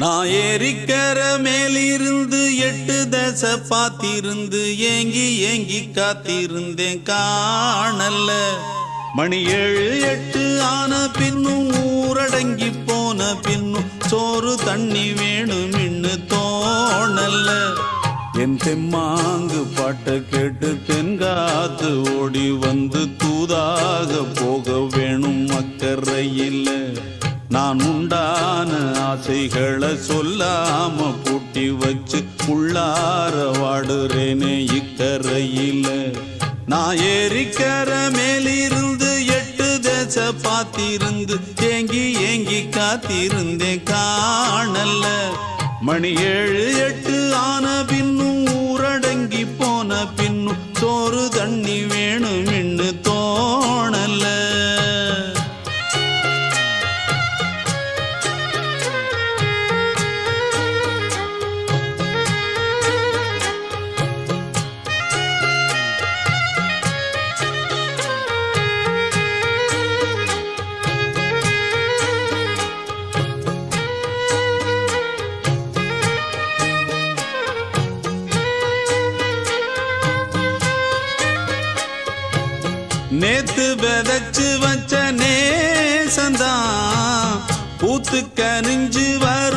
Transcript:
நான் ஏரிக்கர மேலிருந்து 8 தசை பார்த்திருந்து ஏங்கி ஏங்கி காத்திருந்தேன் காணல்ல. மணி 7 8 ஆன பின்னும் ஊரடங்கி போன பின்னும் சோறு தண்ணி வேணும் இன்னு தோணல்ல. என் தெம்மாங்கு பாட்டை கேட்டு தென்காத்து ஓடி வந்து தூதாக போக வேணும் அக்கறையில். நான் உண்டான ஆசைகளை சொல்லாம பூட்டி வச்சு உள்ளார வாடுறேனே இக்கரையில். நான் ஏரிக்கர மேலிருந்து 8 தசை பார்த்திருந்து ஏங்கி ஏங்கி காத்திருந்தேன் காணல்ல. மணி 7 8 ஆன பின்னும் ஊரடங்கி போன பின்னும் சோறு தண்ணி வேணும் இன்னு தோணல்ல. நேத்து விதைச்சு வச்ச நேசந்தான் பூத்து கனிஞ்சு வரும்.